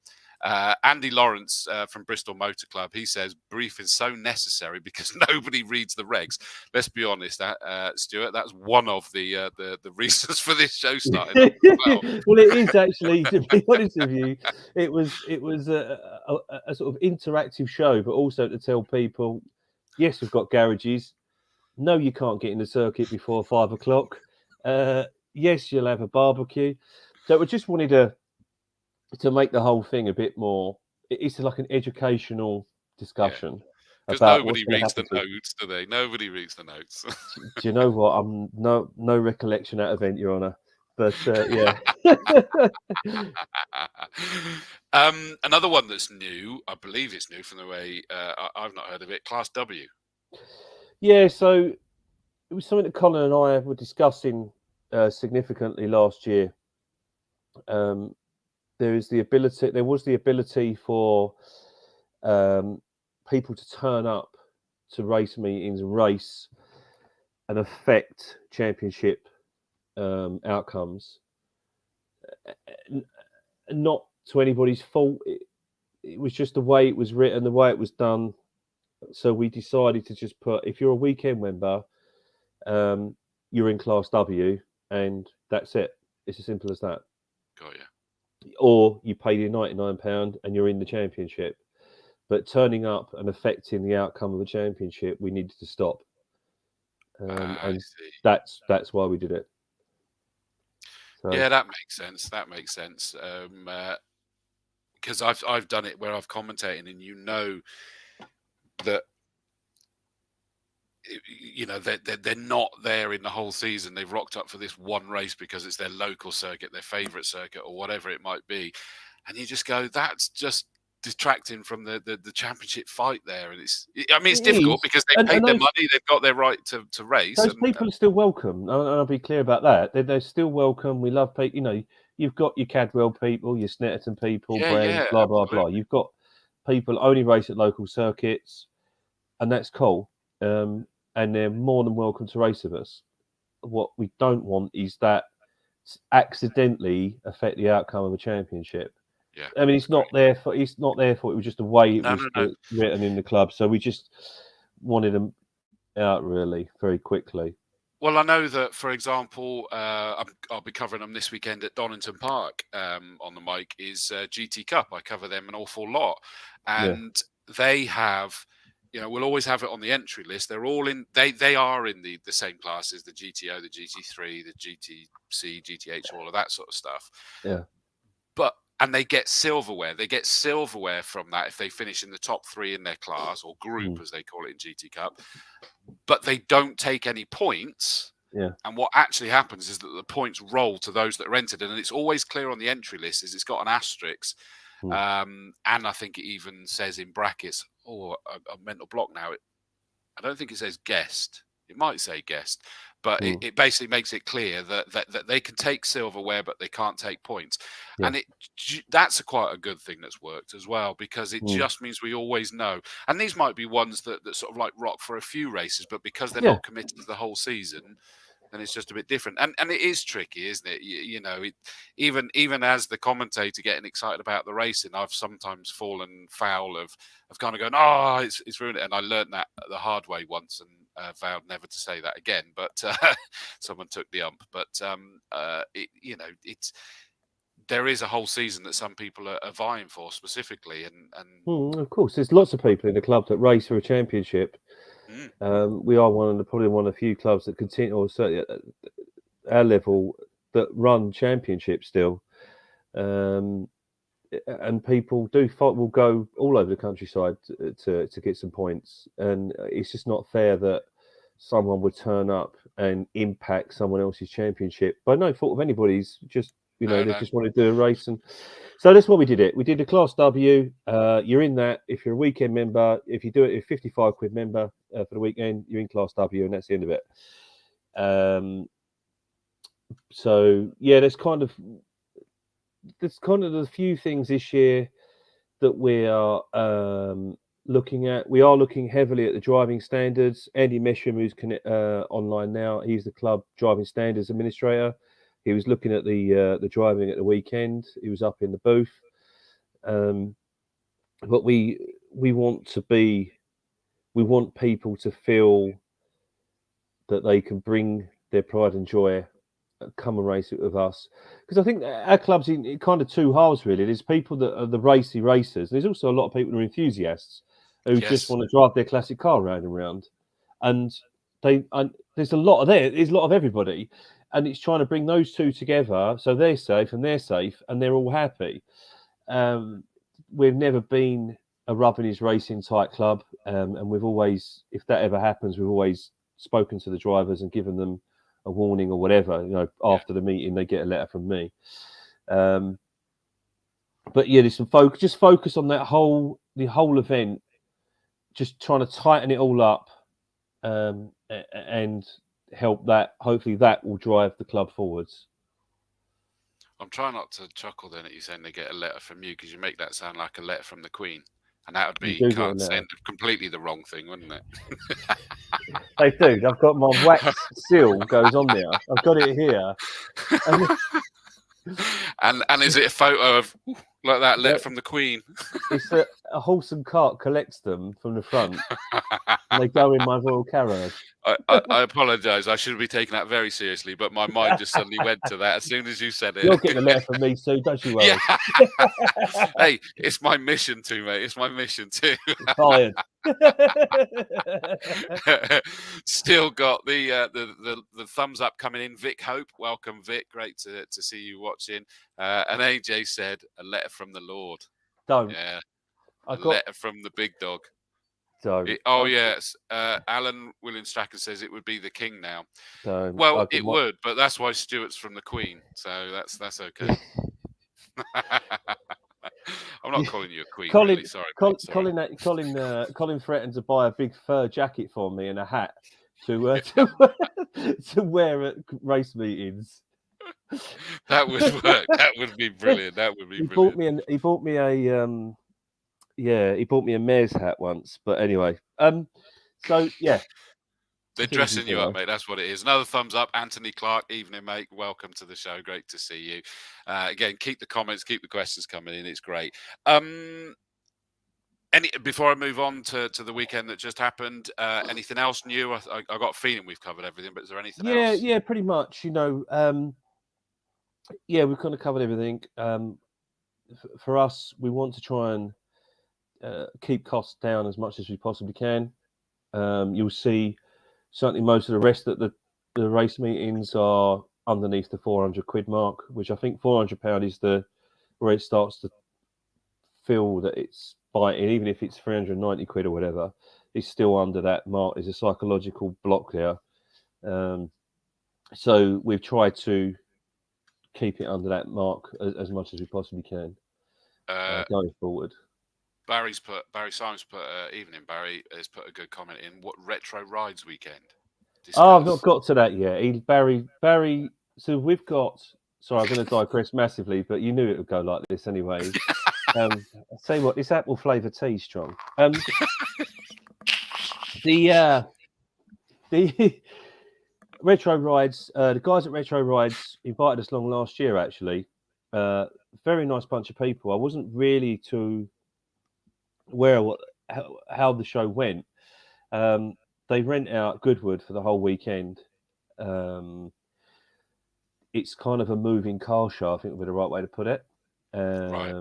Andy Lawrence from Bristol Motor Club, he says brief is so necessary because nobody reads the regs. Let's be honest, Stuart, that's one of the reasons for this show starting up as well. Well, it is actually, to be honest with you, it was a sort of interactive show, but also to tell people, yes, we've got garages. No, you can't get in the circuit before 5 o'clock. Yes, you'll have a barbecue. So we just wanted to make the whole thing a bit more. It's like an educational discussion. Because nobody reads the notes, do they? Nobody reads the notes. Do you know what? I'm no recollection at event, Your Honour. But yeah. Another one that's new, I believe it's new from the way I've not heard of it. Class W. Yeah, so it was something that Colin and I were discussing significantly last year. There was the ability for people to turn up to race meetings, race, and affect championship outcomes. Not to anybody's fault. It was just the way it was written, the way it was done. So we decided to just put, if you're a weekend member, you're in Class W, and that's it. It's as simple as that. Got you. Or you pay your £99 and you're in the championship. But turning up and affecting the outcome of the championship, we needed to stop. And that's why we did it. So. Yeah, that makes sense. That makes sense. Because I've done it where I've commentated, and you know that they're not there in the whole season. They've rocked up for this one race because it's their local circuit, their favourite circuit, or whatever it might be, and you just go, that's just detracting from the championship fight there. And it's difficult because they paid their money, they've got their right to race. Those people are still welcome, and I'll be clear about that. They're still welcome. We love people. You know, you've got your Cadwell people, your Snetterton people, brands, blah blah blah. You've got people only race at local circuits, and that's cool. And they're more than welcome to race with us. What we don't want is that accidentally affect the outcome of a championship. Yeah, I mean, it's not there for. It was just the way it was written in the club. So we just wanted them out really very quickly. Well, I know that, for example, I'll be covering them this weekend at Donington Park on the mic, is GT Cup. I cover them an awful lot. And they have, we'll always have it on the entry list. They're all in, they are in the same classes, the GTO, the GT3, the GTC, GTH, all of that sort of stuff. Yeah. And they get silverware. They get silverware from that if they finish in the top 3 in their class, or group, as they call it in GT Cup. But they don't take any points. Yeah. And what actually happens is that the points roll to those that are entered. And it's always clear on the entry list is it's got an asterisk. And I think it even says in brackets, a mental block now. I don't think it says guest. It might say guest, but it basically makes it clear that they can take silverware, but they can't take points. Yeah. And that's quite a good thing that's worked as well, because it just means we always know. And these might be ones that sort of like rock for a few races, but because they're not committed to the whole season, then it's just a bit different. And it is tricky, isn't it? You know, even as the commentator getting excited about the racing, I've sometimes fallen foul of kind of going, oh, it's ruined it. And I learned that the hard way once and vowed never to say that again. But someone took the ump. But there is a whole season that some people are vying for specifically, and of course, there's lots of people in the club that race for a championship. We are probably one of the few clubs that continue, or certainly at our level, that run championships still. And people will go all over the countryside to get some points, and it's just not fair that someone would turn up and impact someone else's championship by no fault of anybody's. Just they just want to do a race, and so that's what we did. We did a Class W. You're in that if you're a weekend member. If you do it, a £55 member for the weekend, you're in Class W, and that's the end of it. So yeah, there's kind of the few things this year that we are looking at. We are looking heavily at the driving standards. Andy Mesham, who's online now, he's the club driving standards administrator. He was looking at the driving at the weekend. He was up in the booth. But we want people to feel that they can bring their pride and joy, come and race it with us. Because I think our club's in kind of two halves, really. There's people that are the racy racers. There's also a lot of people who are enthusiasts who just want to drive their classic car round and round. And there's a lot of there's a lot of everybody. And it's trying to bring those two together so they're safe and they're all happy. We've never been a Rubbin's racing type club. And we've always, if that ever happens, we've always spoken to the drivers and given them a warning or whatever. After the meeting, they get a letter from me. But yeah, there's some focus on the whole event, just trying to tighten it all up, and help that. Hopefully, that will drive the club forwards. I'm trying not to chuckle then at you saying they get a letter from you, because you make that sound like a letter from the Queen, and that would be can't send completely the wrong thing, wouldn't it? They do. I've got my wax seal goes on there. I've got it here. And is it a photo of like that letter from the Queen? It's a horse and cart collects them from the front. And they go in my royal carriage. I apologise. I should be taking that very seriously, but my mind just suddenly went to that as soon as you said it. You're getting a letter from me too, don't you, Wells? Yeah. Hey, it's my mission too, mate. It's my mission too. Fired. Still got the thumbs up coming in. Vic Hope, welcome, Vic. Great to see you watching. And AJ said a letter from the Lord. Don't. Yeah. Letter from the big dog. Don't. Yes. Alan Williams-Stracken says it would be the king now. Don't. Well, it would, but that's why Stuart's from the Queen, so that's okay. I'm not calling you a queen. Colin, really. Sorry, Colin threatened to buy a big fur jacket for me and a hat to wear at race meetings. That would work. That would be brilliant. He bought me a mayor's hat once. But anyway, so yeah. They're dressing you up, mate. That's what it is. Another thumbs up. Anthony Clark, evening, mate. Welcome to the show. Great to see you. Again, keep the comments, keep the questions coming in. It's great. Before I move on to the weekend that just happened, anything else new? I got a feeling we've covered everything, but is there anything else? Yeah, pretty much. We've kind of covered everything. For us, we want to try and keep costs down as much as we possibly can. You'll see certainly most of the rest of the race meetings are underneath the £400 mark, which I think £400 is where it starts to feel that it's biting. Even if it's £390 or whatever, it's still under that mark. There's a psychological block there. So we've tried to keep it under that mark as much as we possibly can going forward. Barry Simons put evening. Barry has put a good comment in. What retro rides weekend? Oh, I've not Discuss. got to that yet. Barry. So we've got. Sorry, I'm going to digress massively, but you knew it would go like this anyway. I'll tell you what, this apple flavour tea strong. The Retro Rides, the guys at Retro Rides invited us along last year. Actually, very nice bunch of people. I wasn't really too aware of how the show went. They rent out Goodwood for the whole weekend. It's kind of a moving car show, I think would be the right way to put it. Right.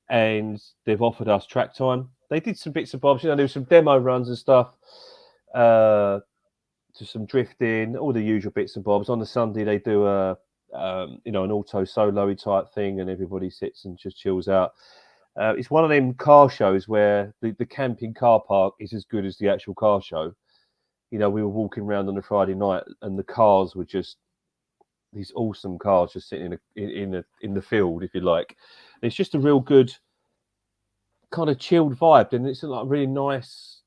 And they've offered us track time. They did some bits and bobs, there was some demo runs and stuff, to some drifting, all the usual bits and bobs. On the Sunday, they do an auto solo type thing, and everybody sits and just chills out. It's one of them car shows where the camping car park is as good as the actual car show. We were walking around on a Friday night, and the cars were just these awesome cars just sitting in the field, if you like. And it's just a real good kind of chilled vibe, and it's like a really nice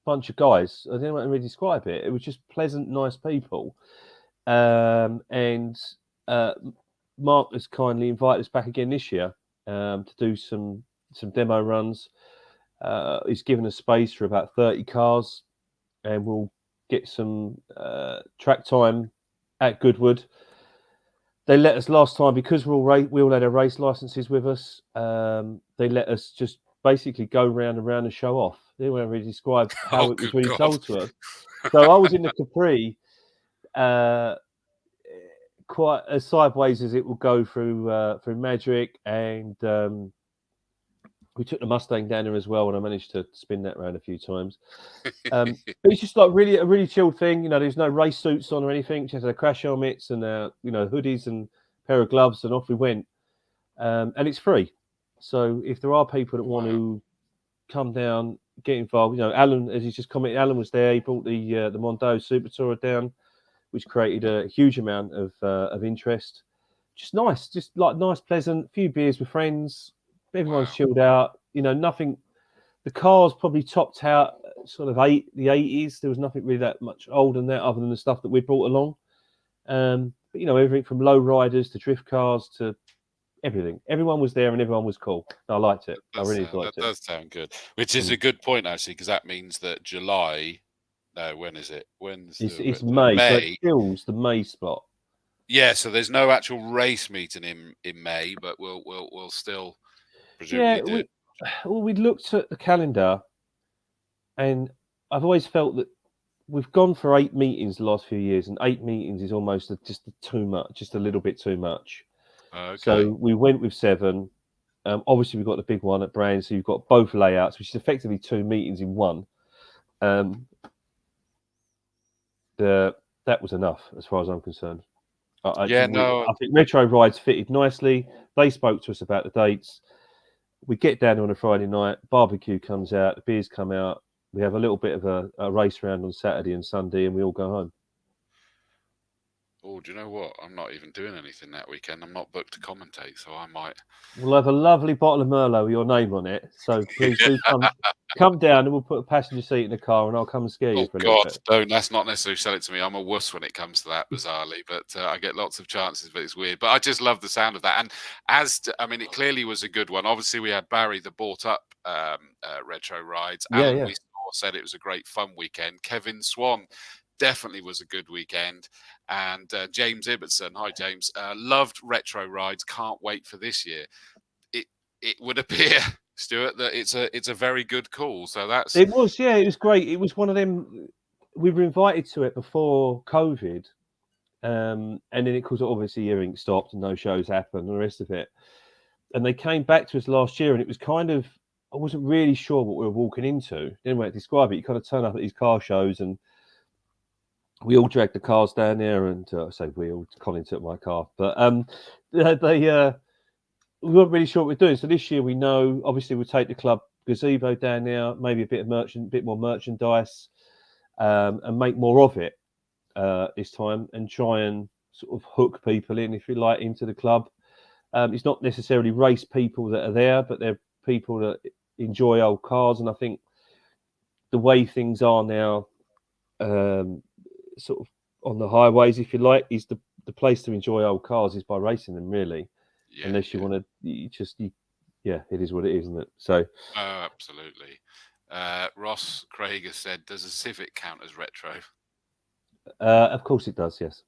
bunch of guys. I don't know how to really describe it. It was just pleasant, nice people. And Mark has kindly invited us back again this year to do some demo runs. He's given us space for about 30 cars, and we'll get some track time at Goodwood. They let us last time, because we all had our race licenses with us. They let us just basically go round and round and show off. They weren't really describe how it was really told to us. So I was in the Capri, quite as sideways as it will go through Magic, and we took the Mustang down there as well, and I managed to spin that around a few times. But it's just like a really chilled thing. There's no race suits on or anything. Just had crash helmets and hoodies and a pair of gloves, and off we went. And it's free. So if there are people that want to come down, get involved, Alan, as he's just commented, Alan was there. He brought the Mondo Super Tourer down, which created a huge amount of interest. Just nice, just like nice, pleasant, few beers with friends. Everyone's chilled out. Nothing. The cars probably topped out sort of the 80s. There was nothing really that much older than that, other than the stuff that we brought along. But everything from low riders to drift cars to everything. Everyone was there and everyone was cool. I liked it. I really liked it. That does sound good. Which is a good point, actually, because that means that July. No, when is it? It's May. So it fills the May spot. Yeah, so there's no actual race meeting in May, but we'll still presumably do. We looked at the calendar, and I've always felt that we've gone for 8 meetings the last few years, and 8 meetings is almost just too much, just a little bit too much. Okay. So we went with 7. Obviously, we've got the big one at Brand, so you've got both layouts, which is effectively 2 meetings in one. That was enough as far as I'm concerned. I think Retro Rides fitted nicely. They spoke to us about the dates. We get down on a Friday night, barbecue comes out, the beers come out. We have a little bit of a race round on Saturday and Sunday, and we all go home. Oh, do you know what? I'm not even doing anything that weekend. I'm not booked to commentate, so I might. We'll have a lovely bottle of Merlot with your name on it. So please do come down, and we'll put a passenger seat in the car, and I'll come and scare you for a little bit. Don't. That's not necessarily sell it to me. I'm a wuss when it comes to that, bizarrely. But I get lots of chances, but it's weird. But I just love the sound of that. And it clearly was a good one. Obviously, we had Barry, the bought up Retro Rides. Alan, we said it was a great fun weekend. Kevin Swan definitely was a good weekend. And James Ibbotson, hi James, loved Retro Rides. Can't wait for this year. It would appear, Stuart, that it's a very good call. So it was great. It was one of them. We were invited to it before COVID, and then it was obviously everything stopped and no shows happened and the rest of it. And they came back to us last year, and it was kind of, I wasn't really sure what we were walking into. Didn't want to describe it. You kind of turn up at these car shows, and we all dragged the cars down there, and I say we all, Colin took my car, but we weren't really sure what we're doing. So this year we know, obviously we'll take the club gazebo down there, maybe a bit more merchandise, and make more of it this time, and try and sort of hook people in, if you like, into the club. It's not necessarily race people that are there, but they're people that enjoy old cars. And I think the way things are now, sort of on the highways, if you like, is the place to enjoy old cars is by racing them, really. Yeah, Unless you want to, yeah, it is what it is, isn't it? So, absolutely. Ross Craig has said, "Does a Civic count as retro?" of course it does. Yes.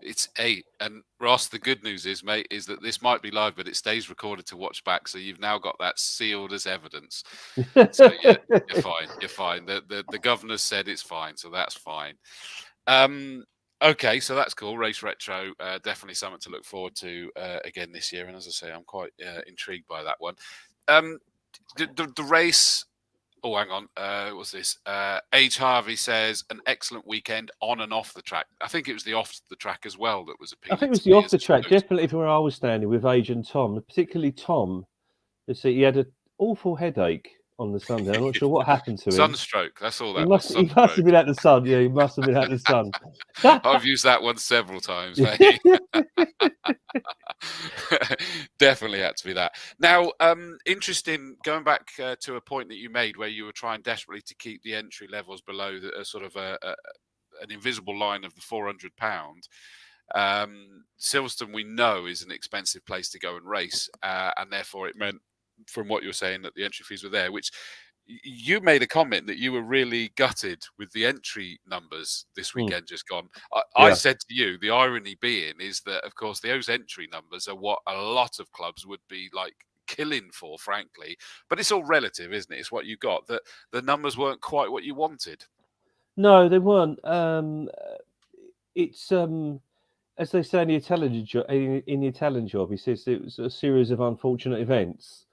It's 8. And Ross, the good news is, mate, is that this might be live, but it stays recorded to watch back. So you've now got that sealed as evidence. So yeah, you're fine. You're fine. The governor said it's fine, so that's fine. Okay, so that's cool. Race retro, definitely something to look forward to again this year. And as I say, I'm quite intrigued by that one. The race. Oh, hang on. What's this? H. Harvey says an excellent weekend on and off the track. I think it was the off the track as well that was appealing. I think it was the off the track, definitely where I was standing with Age and Tom, particularly Tom. You see, he had an awful headache on the Sunday. I'm not sure what happened to him. Sunstroke. That's all that was. He must have been at the sun. Yeah, he must have been at the sun. I've used that one several times, mate. Definitely had to be that. Now, interesting, going back to a point that you made where you were trying desperately to keep the entry levels below the sort of an invisible line of the £400. Silverstone, we know, is an expensive place to go and race, and therefore it meant, from what you were saying, that the entry fees were there, which you made a comment that you were really gutted with the entry numbers this weekend just gone. I said to you, the irony being is that, of course, those entry numbers are what a lot of clubs would be like killing for, frankly. But it's all relative, isn't it? It's what you got. That the numbers weren't quite what you wanted. No, they weren't. It's as they say in the Italian job, he says it was a series of unfortunate events.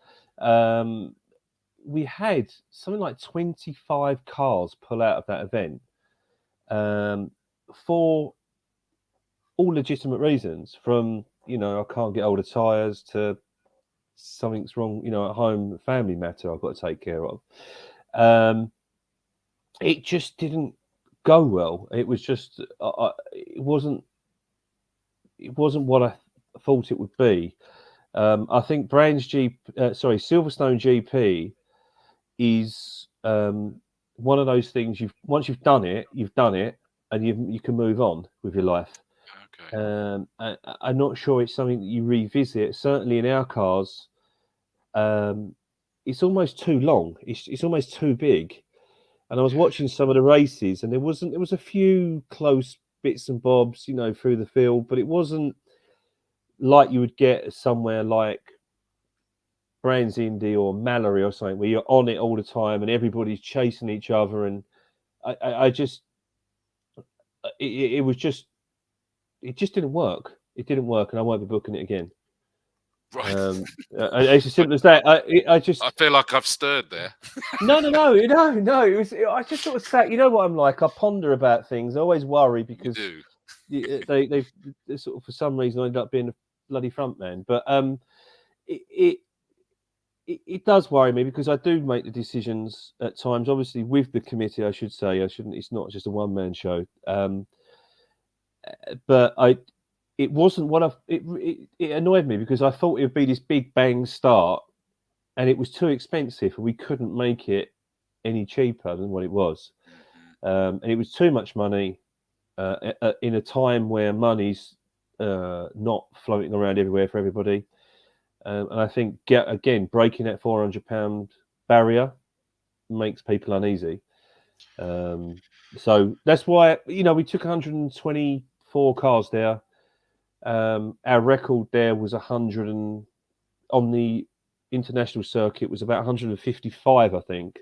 We had something like 25 cars pull out of that event for all legitimate reasons, from, I can't get hold of tyres to something's wrong, at home, family matter I've got to take care of. It just didn't go well. It was just, it wasn't what I thought it would be. I think Silverstone GP is one of those things. Once you've done it, and you can move on with your life. Okay. I'm not sure it's something that you revisit. Certainly in our cars, it's almost too long. It's almost too big. And I was watching some of the races, and there was a few close bits and bobs, through the field, but it wasn't like you would get somewhere like Brands Indy or Mallory or something, where you're on it all the time and everybody's chasing each other. And it just didn't work. It didn't work, and I won't be booking it again. Right. It's as simple as that. I feel like I've stirred there. No. I just sort of sat. You know what I'm like? I ponder about things. I always worry because they sort of, for some reason, I end up being a bloody front man. But it does worry me, because I do make the decisions at times. Obviously, with the committee, I should say. I shouldn't. It's not just a one-man show. But it wasn't what it annoyed me, because I thought it would be this big bang start, and it was too expensive, and we couldn't make it any cheaper than what it was. And it was too much money in a time where money's not floating around everywhere for everybody. And I think, again, breaking that £400 barrier makes people uneasy. So that's why, we took 124 cars there. Our record there was 100, and on the international circuit was about 155, I think.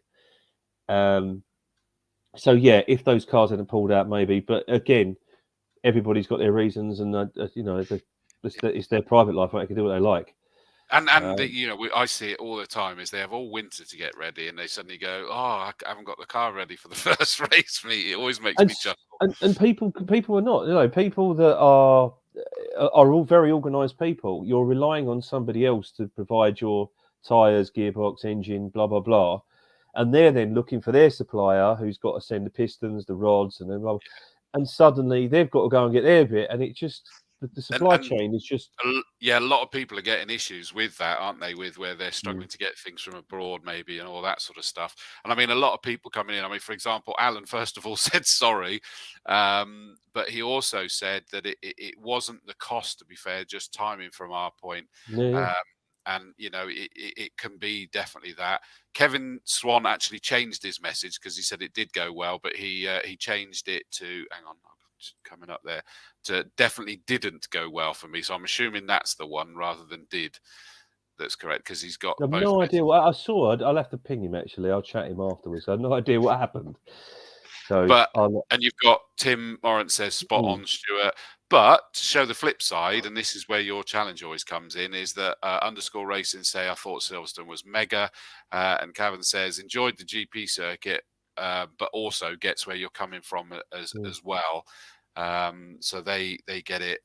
So yeah, if those cars hadn't pulled out, maybe. But again, everybody's got their reasons, and it's their private life. They can do what they like. And I see it all the time. Is they have all winter to get ready, and they suddenly go, "Oh, I haven't got the car ready for the first race meet." It always makes me chuckle. And people are not. People that are all very organised people. You're relying on somebody else to provide your tyres, gearbox, engine, blah blah blah, and they're then looking for their supplier, who's got to send the pistons, the rods, and then and suddenly they've got to go and get their bit, and it just the supply And chain is just yeah, a lot of people are getting issues with that, aren't they? With where they're struggling to get things from abroad, maybe, and all that sort of stuff. And I mean, a lot of people coming in. I mean, for example, Alan first of all said sorry, but he also said that it wasn't the cost. To be fair, just timing from our point. yeah. And it can be definitely that. Kevin Swan actually changed his message because he said it did go well, but he changed it to, hang on, just coming up there, to definitely didn't go well for me. So I'm assuming that's the one rather than did. That's correct, because he's got I've both no idea messages. what I saw. I'll have to ping him actually. I'll chat him afterwards. I have no idea what happened. So But I'll. and you've got Tim Morant says spot on, Stuart. But to show the flip side, and this is where your challenge always comes in, is that underscore racing say I thought Silverstone was mega, and Cavan says enjoyed the GP circuit, but also gets where you're coming from as well. So they get it.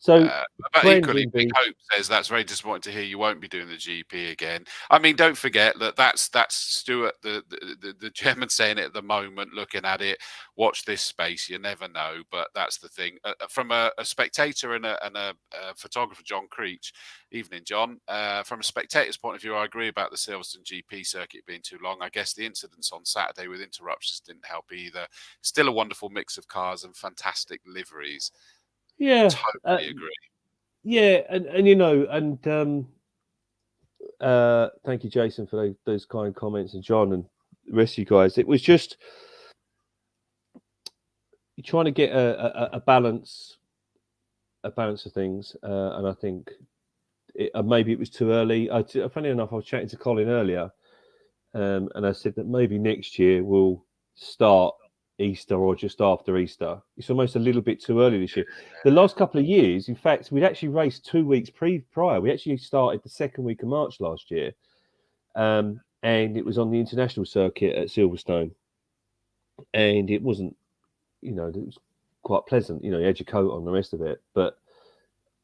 But equally, Big Hope says that's very disappointing to hear you won't be doing the GP again. I mean, don't forget that that's Stuart, the chairman, saying it at the moment, looking at it. Watch this space, you never know. But that's the thing. From a spectator and a photographer, John Creech. Evening, John. From a spectator's point of view, I agree about the Silverstone GP circuit being too long. I guess the incidents on Saturday with interruptions didn't help either. Still a wonderful mix of cars and fantastic liveries. Yeah, totally agree. Yeah, thank you, Jason, for those kind comments, and John and the rest of you guys. It was just you're trying to get a balance of things, and I think maybe it was too early. Funny enough, I was chatting to Colin earlier, and I said that maybe next year we'll start Easter or just after Easter. It's almost a little bit too early this year. The last couple of years, in fact, we'd actually raced 2 weeks prior. We actually started the second week of March last year, and it was on the international circuit at Silverstone, and it wasn't, it was quite pleasant. You had your coat on, the rest of it, but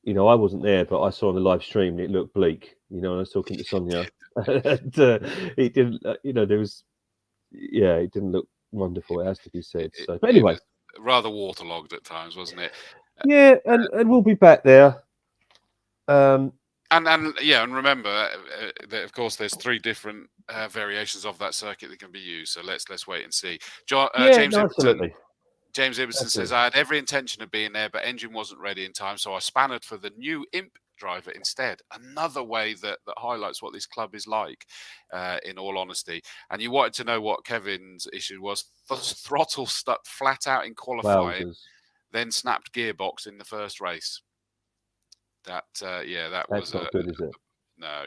I wasn't there, but I saw on the live stream and it looked bleak. And I was talking to Sonia, and it didn't. There was, it didn't look wonderful. It has to be said. So, but anyway, rather waterlogged at times, wasn't it? Yeah, and we'll be back there. And remember that of course there's 3 different variations of that circuit that can be used. So let's wait and see. James Ibbotson says I had every intention of being there, but engine wasn't ready in time, so I spannered for the new Imp driver instead. Another way that highlights what this club is like, in all honesty. And you wanted to know what Kevin's issue was. The throttle stuck flat out in qualifying, then snapped gearbox in the first race. That's was not good, is it? No.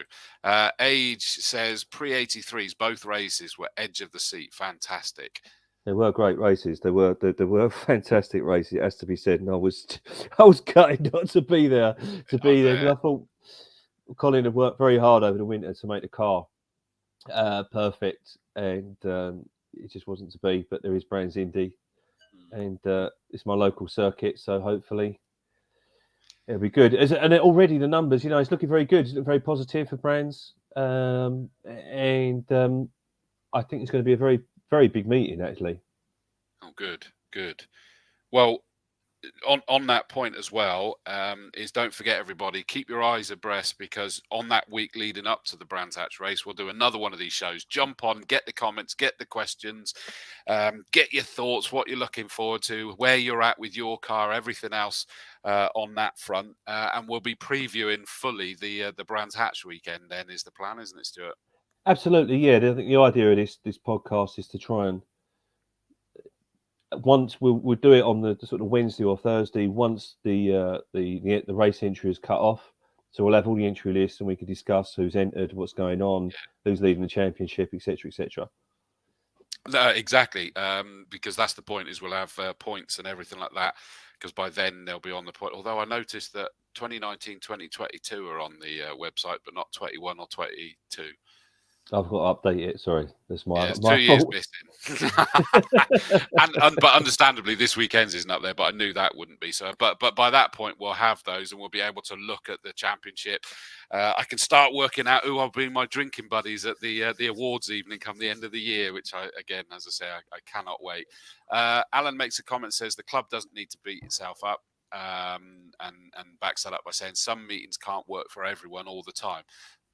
Age says pre-83s, both races were edge of the seat. Fantastic. They were great races. They were fantastic races. It has to be said. And I was gutted not to be there. Because I thought Colin had worked very hard over the winter to make the car perfect, and it just wasn't to be. But there is Brands Indy, and it's my local circuit, so hopefully it'll be good. And already the numbers, it's looking very good. It's looking very positive for Brands, and I think it's going to be a very, very big meeting, actually. Oh, good. Well, on that point as well, is don't forget, everybody, keep your eyes abreast, because on that week leading up to the Brands Hatch race, we'll do another one of these shows. Jump on, get the comments, get the questions, get your thoughts, what you're looking forward to, where you're at with your car, everything else on that front, and we'll be previewing fully the Brands Hatch weekend. Then is the plan, isn't it, Stuart? Absolutely, yeah. I think the idea of this podcast is to try and once we'll do it on the sort of Wednesday or Thursday, once the race entry is cut off. So we'll have all the entry lists and we can discuss who's entered, what's going on, who's leading the championship, etc., etc. No, exactly, because that's the point, is we'll have points and everything like that, because by then they'll be on the point. Although I noticed that 2019, 2022 are on the website, but not 21 or 22. I've got to update it. Sorry, that's my it's 2 my years fault. missing. But understandably, this weekend's isn't up there. But I knew that wouldn't be so. But by that point, we'll have those, and we'll be able to look at the championship. I can start working out who I'll be my drinking buddies at the awards evening come the end of the year, which again, as I say, I cannot wait. Alan makes a comment, says the club doesn't need to beat itself up. And backs that up by saying some meetings can't work for everyone all the time.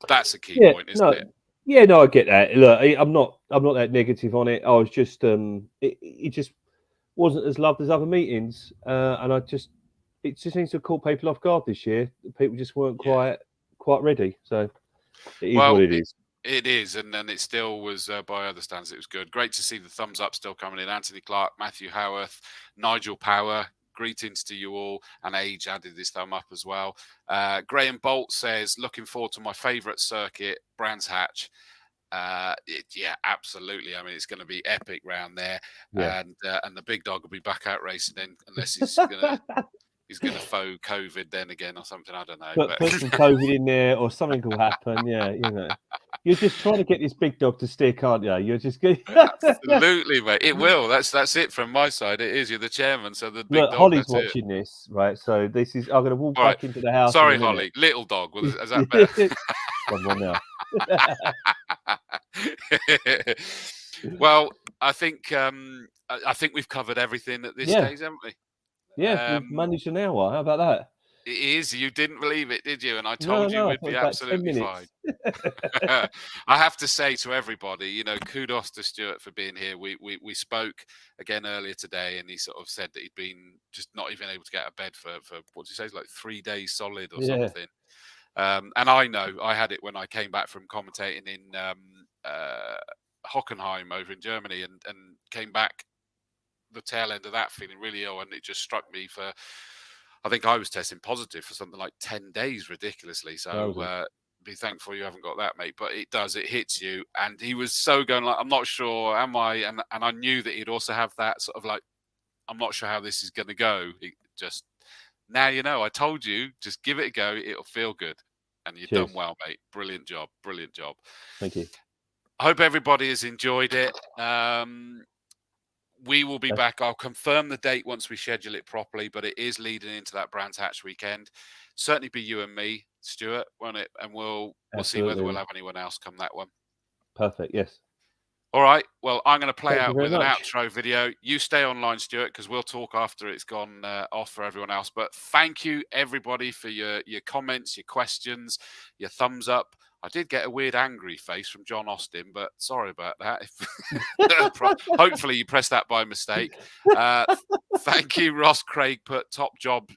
That's a key point, isn't it? Yeah, no, I get that. Look, I'm not that negative on it. I was just it just wasn't as loved as other meetings, and it just seems to have caught people off guard this year. People just weren't quite ready. So it is what it is. It is, and then it still was, by other standards, it was good. Great to see the thumbs up still coming in. Anthony Clark, Matthew Howarth, Nigel Power, greetings to you all. And Age added his thumb up as well. Graham Bolt says, looking forward to my favourite circuit, Brands Hatch. Yeah, absolutely. I mean, it's going to be epic round there. Yeah. And the big dog will be back out racing then, unless he's going to... He's going to faux COVID then again or something. I don't know. But put some COVID in there or something will happen. Yeah, you know. You're just trying to get this big dog to stick, aren't you? You're just going. Absolutely, mate. It will. That's it from my side. It is. You're the chairman, so the big dog. Holly's watching this, right? So this is. I'm going to walk back into the house. Sorry, Holly. Little dog. Is that better? Come on now. Well, I think we've covered everything at this stage, haven't we? Yeah, we've managed an hour. How about that? It is. You didn't believe it, did you? And I told you we'd be absolutely fine. I have to say to everybody, you know, kudos to Stuart for being here. We spoke again earlier today, and he sort of said that he'd been just not even able to get out of bed for what did you say, like 3 days solid or something. And I know I had it when I came back from commentating in Hockenheim over in Germany, and came back the tail end of that feeling really ill, and it just struck me for, I think I was testing positive for something like 10 days ridiculously. So be thankful you haven't got that, mate. But it hits you. And he was so going like, I'm not sure, am I? And I knew that he'd also have that sort of like, I'm not sure how this is going to go. It just, now you know, I told you, just give it a go. It'll feel good. And you've done well, mate. Brilliant job. Brilliant job. Thank you. I hope everybody has enjoyed it. We will be back. I'll confirm the date once we schedule it properly, but it is leading into that Brands Hatch weekend. Certainly be you and me, Stuart, won't it? And we'll see whether we'll have anyone else come that one. Perfect. Yes. All right. Well, I'm going to play out with an outro video. You stay online, Stuart, because we'll talk after it's gone off for everyone else. But thank you, everybody, for your comments, your questions, your thumbs up. I did get a weird angry face from John Austin, but sorry about that. Hopefully you pressed that by mistake. Thank you, Ross Craig put top job,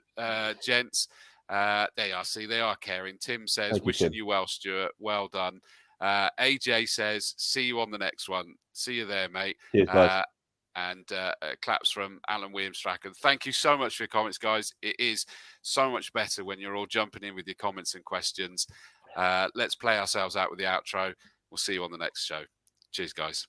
gents. They are caring. Tim says, wishing you well, Stuart. Well done. AJ says, see you on the next one. See you there, mate. Cheers, guys. And claps from Alan Williams Strachan. Thank you so much for your comments, guys. It is so much better when you're all jumping in with your comments and questions. Let's play ourselves out with the outro. We'll see you on the next show. Cheers, guys.